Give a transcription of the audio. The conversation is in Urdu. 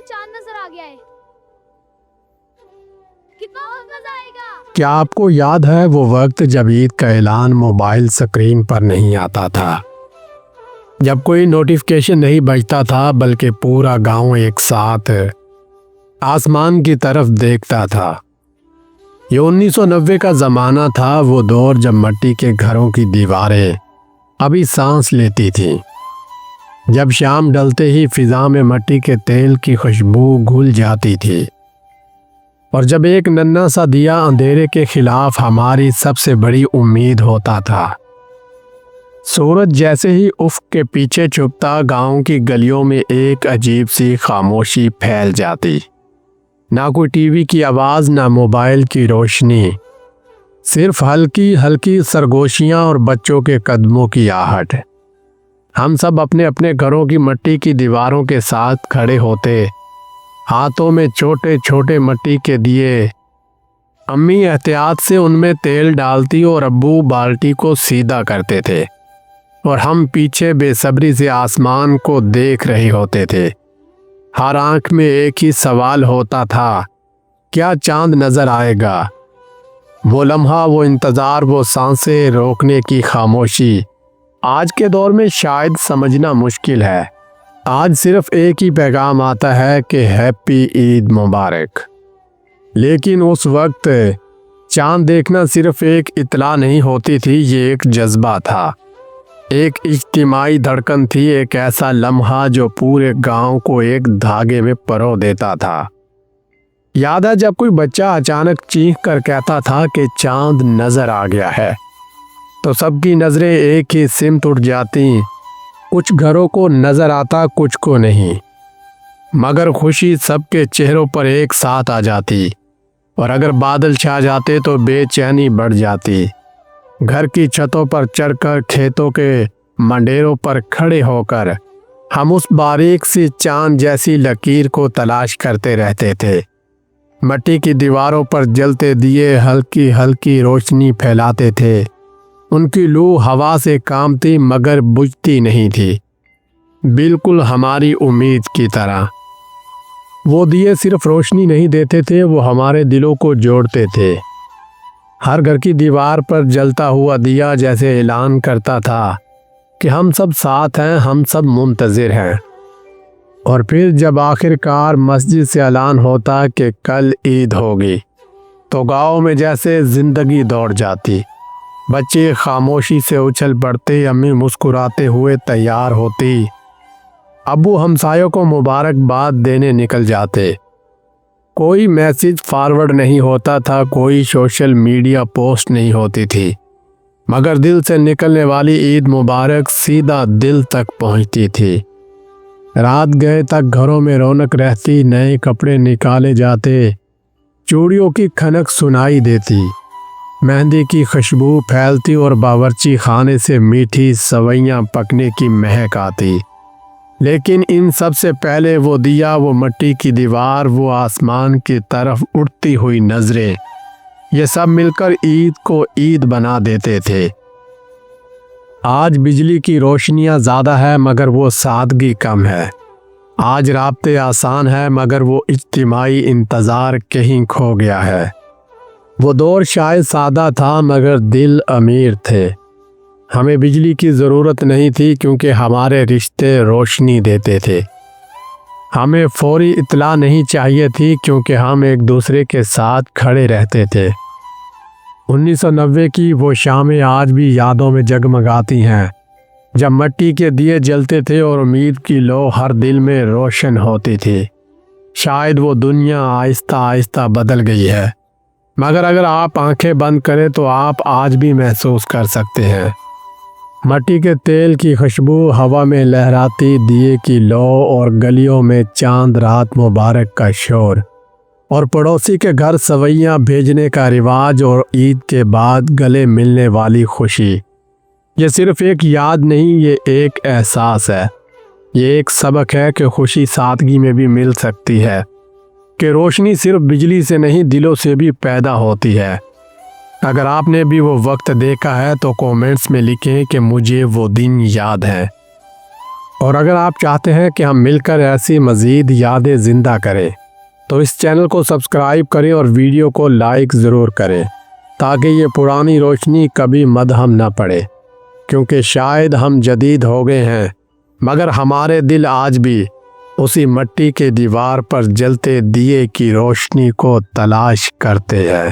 کو چاند نظر آ گیا ہے، کتنا مزہ آئے گا۔ کیا آپ کو یاد ہے وہ وقت جب عید کا اعلان موبائل سکرین پر نہیں آتا تھا، جب کوئی نوٹیفیکیشن نہیں بجتا تھا بلکہ پورا گاؤں ایک ساتھ آسمان کی طرف دیکھتا تھا؟ یہ 1990 کا زمانہ تھا، وہ دور جب مٹی کے گھروں کی دیواریں ابھی سانس لیتی تھیں، جب شام ڈلتے ہی فضا میں مٹی کے تیل کی خوشبو گھل جاتی تھی، اور جب ایک ننھا سا دیا اندھیرے کے خلاف ہماری سب سے بڑی امید ہوتا تھا۔ سورج جیسے ہی افق کے پیچھے چھپتا، گاؤں کی گلیوں میں ایک عجیب سی خاموشی پھیل جاتی۔ نہ کوئی ٹی وی کی آواز، نہ موبائل کی روشنی، صرف ہلکی ہلکی سرگوشیاں اور بچوں کے قدموں کی آہٹ۔ ہم سب اپنے اپنے گھروں کی مٹی کی دیواروں کے ساتھ کھڑے ہوتے، ہاتھوں میں چھوٹے چھوٹے مٹی کے دیے۔ امی احتیاط سے ان میں تیل ڈالتی اور ابو بالٹی کو سیدھا کرتے تھے، اور ہم پیچھے بے صبری سے آسمان کو دیکھ رہے ہوتے تھے۔ ہر آنکھ میں ایک ہی سوال ہوتا تھا، کیا چاند نظر آئے گا؟ وہ لمحہ، وہ انتظار، وہ سانسیں روکنے کی خاموشی آج کے دور میں شاید سمجھنا مشکل ہے۔ آج صرف ایک ہی پیغام آتا ہے کہ ہیپی عید مبارک، لیکن اس وقت چاند دیکھنا صرف ایک اطلاع نہیں ہوتی تھی، یہ ایک جذبہ تھا، ایک اجتماعی دھڑکن تھی، ایک ایسا لمحہ جو پورے گاؤں کو ایک دھاگے میں پرو دیتا تھا۔ یاد ہے جب کوئی بچہ اچانک چیخ کر کہتا تھا کہ چاند نظر آ گیا ہے، تو سب کی نظریں ایک ہی سمت اٹھ جاتی۔ کچھ گھروں کو نظر آتا، کچھ کو نہیں، مگر خوشی سب کے چہروں پر ایک ساتھ آ جاتی، اور اگر بادل چھا جاتے تو بے چینی بڑھ جاتی۔ گھر کی چھتوں پر چڑھ کر، کھیتوں کے منڈیروں پر کھڑے ہو کر ہم اس باریک سی چاند جیسی لکیر کو تلاش کرتے رہتے تھے۔ مٹی کی دیواروں پر جلتے دیے ہلکی ہلکی روشنی پھیلاتے تھے، ان کی لو ہوا سے کامتی مگر بجھتی نہیں تھی، بالکل ہماری امید کی طرح۔ وہ دیے صرف روشنی نہیں دیتے تھے، وہ ہمارے دلوں کو جوڑتے تھے۔ ہر گھر کی دیوار پر جلتا ہوا دیا جیسے اعلان کرتا تھا کہ ہم سب ساتھ ہیں، ہم سب منتظر ہیں۔ اور پھر جب آخر کار مسجد سے اعلان ہوتا کہ کل عید ہوگی، تو گاؤں میں جیسے زندگی دوڑ جاتی۔ بچے خاموشی سے اچھل پڑتے، امی مسکراتے ہوئے تیار ہوتی، ابو ہمسایوں کو مبارکباد دینے نکل جاتے۔ کوئی میسج فارورڈ نہیں ہوتا تھا، کوئی سوشل میڈیا پوسٹ نہیں ہوتی تھی، مگر دل سے نکلنے والی عید مبارک سیدھا دل تک پہنچتی تھی۔ رات گئے تک گھروں میں رونق رہتی، نئے کپڑے نکالے جاتے، چوڑیوں کی کھنک سنائی دیتی، مہندی کی خوشبو پھیلتی، اور باورچی خانے سے میٹھی سوئیاں پکنے کی مہک آتی۔ لیکن ان سب سے پہلے وہ دیا، وہ مٹی کی دیوار، وہ آسمان کی طرف اٹھتی ہوئی نظریں، یہ سب مل کر عید کو عید بنا دیتے تھے۔ آج بجلی کی روشنیاں زیادہ ہے مگر وہ سادگی کم ہے۔ آج رابطے آسان ہے مگر وہ اجتماعی انتظار کہیں کھو گیا ہے۔ وہ دور شاید سادہ تھا مگر دل امیر تھے۔ ہمیں بجلی کی ضرورت نہیں تھی کیونکہ ہمارے رشتے روشنی دیتے تھے۔ ہمیں فوری اطلاع نہیں چاہیے تھی کیونکہ ہم ایک دوسرے کے ساتھ کھڑے رہتے تھے۔ 1990 کی وہ شامیں آج بھی یادوں میں جگمگاتی ہیں، جب مٹی کے دیے جلتے تھے اور امید کی لو ہر دل میں روشن ہوتی تھی۔ شاید وہ دنیا آہستہ آہستہ بدل گئی ہے، مگر اگر آپ آنکھیں بند کریں تو آپ آج بھی محسوس کر سکتے ہیں۔ مٹی کے تیل کی خوشبو، ہوا میں لہراتی دیے کی لو، اور گلیوں میں چاند رات مبارک کا شور، اور پڑوسی کے گھر سوئیاں بھیجنے کا رواج، اور عید کے بعد گلے ملنے والی خوشی۔ یہ صرف ایک یاد نہیں، یہ ایک احساس ہے، یہ ایک سبق ہے کہ خوشی سادگی میں بھی مل سکتی ہے، کہ روشنی صرف بجلی سے نہیں دلوں سے بھی پیدا ہوتی ہے۔ اگر آپ نے بھی وہ وقت دیکھا ہے تو کومنٹس میں لکھیں کہ مجھے وہ دن یاد ہے۔ اور اگر آپ چاہتے ہیں کہ ہم مل کر ایسی مزید یادیں زندہ کریں تو اس چینل کو سبسکرائب کریں اور ویڈیو کو لائک ضرور کریں تاکہ یہ پرانی روشنی کبھی مدھم نہ پڑے، کیونکہ شاید ہم جدید ہو گئے ہیں مگر ہمارے دل آج بھی اسی مٹی کے دیوار پر جلتے دیے کی روشنی کو تلاش کرتے ہیں۔